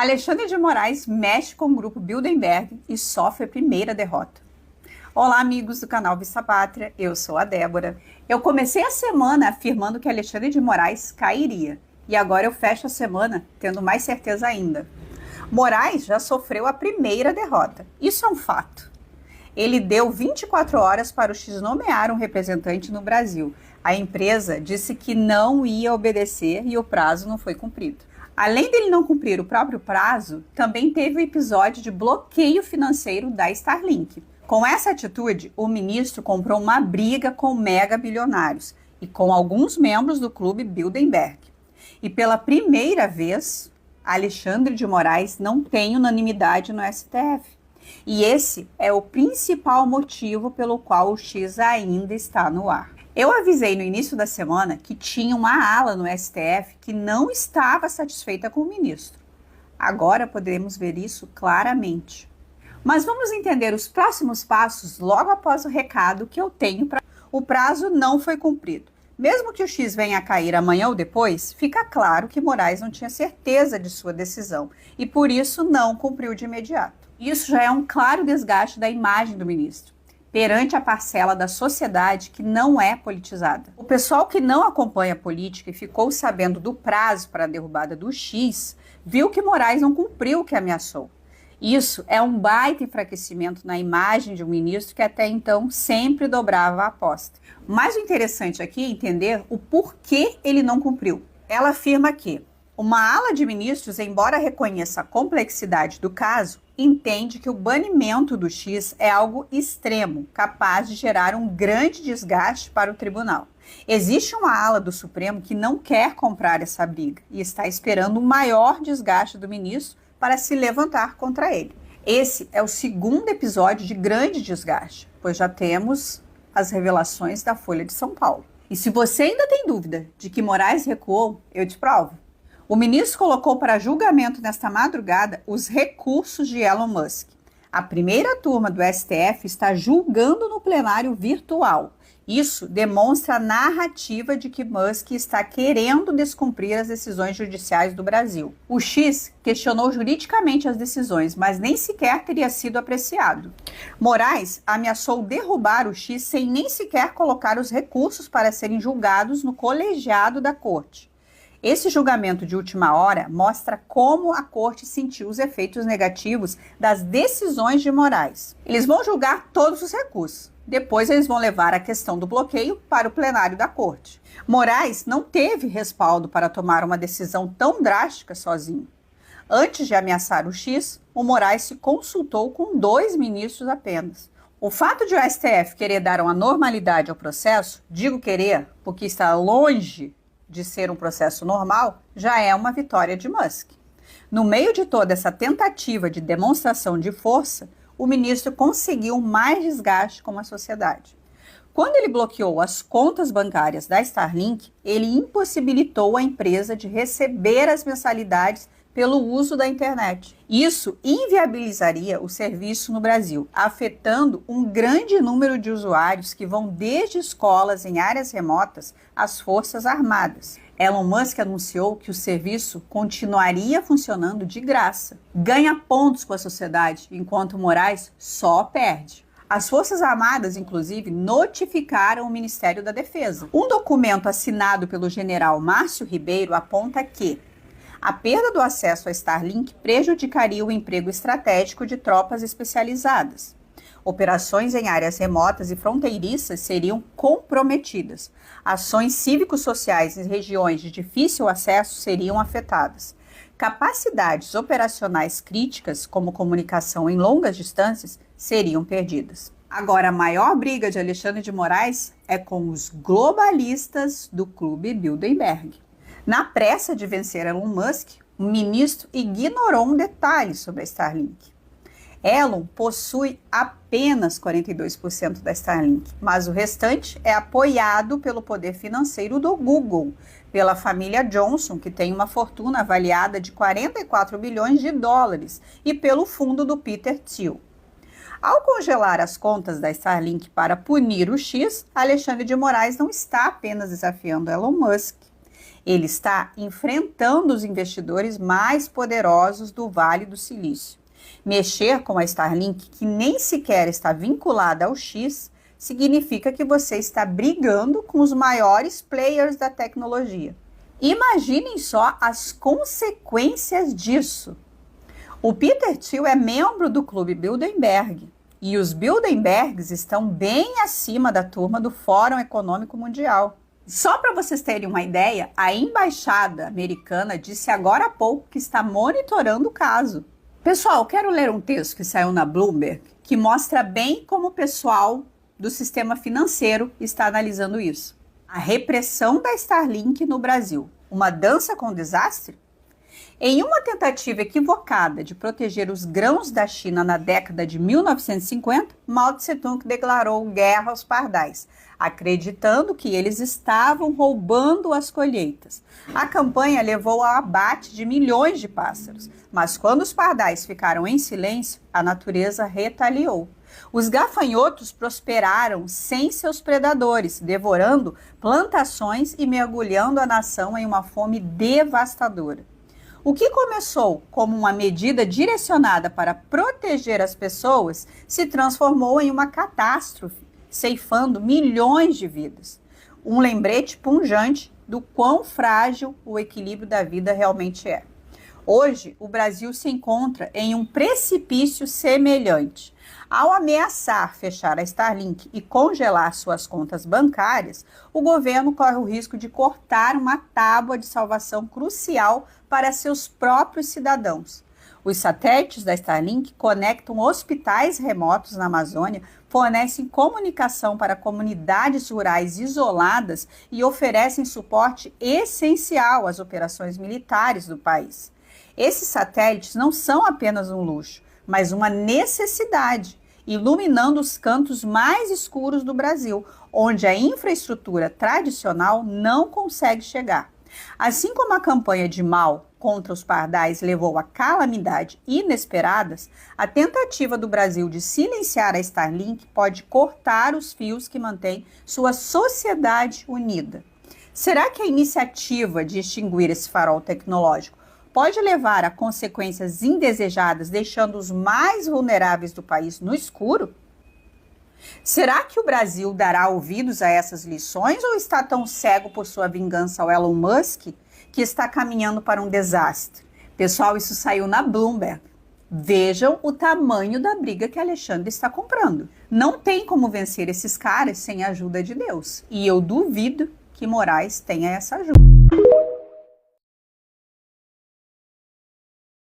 Alexandre de Moraes mexe com o grupo Bilderberg e sofre a primeira derrota. Olá, amigos do canal Vista Pátria, eu sou a Débora. Eu comecei a semana afirmando que Alexandre de Moraes cairia e agora eu fecho a semana tendo mais certeza ainda. Moraes já sofreu a primeira derrota, isso é um fato. Ele deu 24 horas para o X nomear um representante no Brasil. A empresa disse que não ia obedecer e o prazo não foi cumprido. Além dele não cumprir o próprio prazo, também teve o episódio de bloqueio financeiro da Starlink. Com essa atitude, o ministro comprou uma briga com mega bilionários e com alguns membros do clube Bilderberg. E pela primeira vez, Alexandre de Moraes não tem unanimidade no STF. E esse é o principal motivo pelo qual o X ainda está no ar. Eu avisei no início da semana que tinha uma ala no STF que não estava satisfeita com o ministro. Agora podemos ver isso claramente. Mas vamos entender os próximos passos logo após o recado que eu tenho para... O prazo não foi cumprido. Mesmo que o X venha a cair amanhã ou depois, fica claro que Moraes não tinha certeza de sua decisão e por isso não cumpriu de imediato. Isso já é um claro desgaste da imagem do ministro perante a parcela da sociedade que não é politizada. O pessoal que não acompanha a política e ficou sabendo do prazo para a derrubada do X, viu que Moraes não cumpriu o que ameaçou. Isso é um baita enfraquecimento na imagem de um ministro que até então sempre dobrava a aposta. Mas o interessante aqui é entender o porquê ele não cumpriu. Ela afirma que uma ala de ministros, embora reconheça a complexidade do caso, entende que o banimento do X é algo extremo, capaz de gerar um grande desgaste para o tribunal. Existe uma ala do Supremo que não quer comprar essa briga e está esperando um maior desgaste do ministro para se levantar contra ele. Esse é o segundo episódio de grande desgaste, pois já temos as revelações da Folha de São Paulo. E se você ainda tem dúvida de que Moraes recuou, eu te provo. O ministro colocou para julgamento nesta madrugada os recursos de Elon Musk. A primeira turma do STF está julgando no plenário virtual. Isso demonstra a narrativa de que Musk está querendo descumprir as decisões judiciais do Brasil. O X questionou juridicamente as decisões, mas nem sequer teria sido apreciado. Moraes ameaçou derrubar o X sem nem sequer colocar os recursos para serem julgados no colegiado da corte. Esse julgamento de última hora mostra como a corte sentiu os efeitos negativos das decisões de Moraes. Eles vão julgar todos os recursos. Depois eles vão levar a questão do bloqueio para o plenário da corte. Moraes não teve respaldo para tomar uma decisão tão drástica sozinho. Antes de ameaçar o X, o Moraes se consultou com 2 ministros apenas. O fato de o STF querer dar uma normalidade ao processo, digo querer porque está longe de ser um processo normal, já é uma vitória de Musk. No meio de toda essa tentativa de demonstração de força, o ministro conseguiu mais desgaste com a sociedade. Quando ele bloqueou as contas bancárias da Starlink, ele impossibilitou a empresa de receber as mensalidades pelo uso da internet. Isso inviabilizaria o serviço no Brasil, afetando um grande número de usuários que vão desde escolas em áreas remotas às Forças Armadas. Elon Musk anunciou que o serviço continuaria funcionando de graça. Ganha pontos com a sociedade, enquanto Moraes só perde. As Forças Armadas, inclusive, notificaram o Ministério da Defesa. Um documento assinado pelo general Márcio Ribeiro aponta que a perda do acesso à Starlink prejudicaria o emprego estratégico de tropas especializadas. Operações em áreas remotas e fronteiriças seriam comprometidas. Ações cívico-sociais em regiões de difícil acesso seriam afetadas. Capacidades operacionais críticas, como comunicação em longas distâncias, seriam perdidas. Agora, a maior briga de Alexandre de Moraes é com os globalistas do clube Bilderberg. Na pressa de vencer Elon Musk, o ministro ignorou um detalhe sobre a Starlink. Elon possui apenas 42% da Starlink, mas o restante é apoiado pelo poder financeiro do Google, pela família Johnson, que tem uma fortuna avaliada de 44 bilhões de dólares, e pelo fundo do Peter Thiel. Ao congelar as contas da Starlink para punir o X, Alexandre de Moraes não está apenas desafiando Elon Musk. Ele está enfrentando os investidores mais poderosos do Vale do Silício. Mexer com a Starlink, que nem sequer está vinculada ao X, significa que você está brigando com os maiores players da tecnologia. Imaginem só as consequências disso. O Peter Thiel é membro do Clube Bilderberg e os Bilderbergs estão bem acima da turma do Fórum Econômico Mundial. Só para vocês terem uma ideia, a embaixada americana disse agora há pouco que está monitorando o caso. Pessoal, quero ler um texto que saiu na Bloomberg que mostra bem como o pessoal do sistema financeiro está analisando isso. A repressão da Starlink no Brasil, uma dança com desastre? Em uma tentativa equivocada de proteger os grãos da China na década de 1950, Mao Tse-tung declarou guerra aos pardais, acreditando que eles estavam roubando as colheitas. A campanha levou ao abate de milhões de pássaros, mas quando os pardais ficaram em silêncio, a natureza retaliou. Os gafanhotos prosperaram sem seus predadores, devorando plantações e mergulhando a nação em uma fome devastadora. O que começou como uma medida direcionada para proteger as pessoas se transformou em uma catástrofe, ceifando milhões de vidas. Um lembrete pungente do quão frágil o equilíbrio da vida realmente é. Hoje, o Brasil se encontra em um precipício semelhante. Ao ameaçar fechar a Starlink e congelar suas contas bancárias, o governo corre o risco de cortar uma tábua de salvação crucial para seus próprios cidadãos. Os satélites da Starlink conectam hospitais remotos na Amazônia, fornecem comunicação para comunidades rurais isoladas e oferecem suporte essencial às operações militares do país. Esses satélites não são apenas um luxo, mas uma necessidade, iluminando os cantos mais escuros do Brasil, onde a infraestrutura tradicional não consegue chegar. Assim como a campanha de Mao contra os pardais levou a calamidades inesperadas, a tentativa do Brasil de silenciar a Starlink pode cortar os fios que mantêm sua sociedade unida. Será que a iniciativa de extinguir esse farol tecnológico pode levar a consequências indesejadas, deixando os mais vulneráveis do país no escuro? Será que o Brasil dará ouvidos a essas lições ou está tão cego por sua vingança ao Elon Musk que está caminhando para um desastre? Pessoal, isso saiu na Bloomberg. Vejam o tamanho da briga que Alexandre está comprando. Não tem como vencer esses caras sem a ajuda de Deus. E eu duvido que Moraes tenha essa ajuda.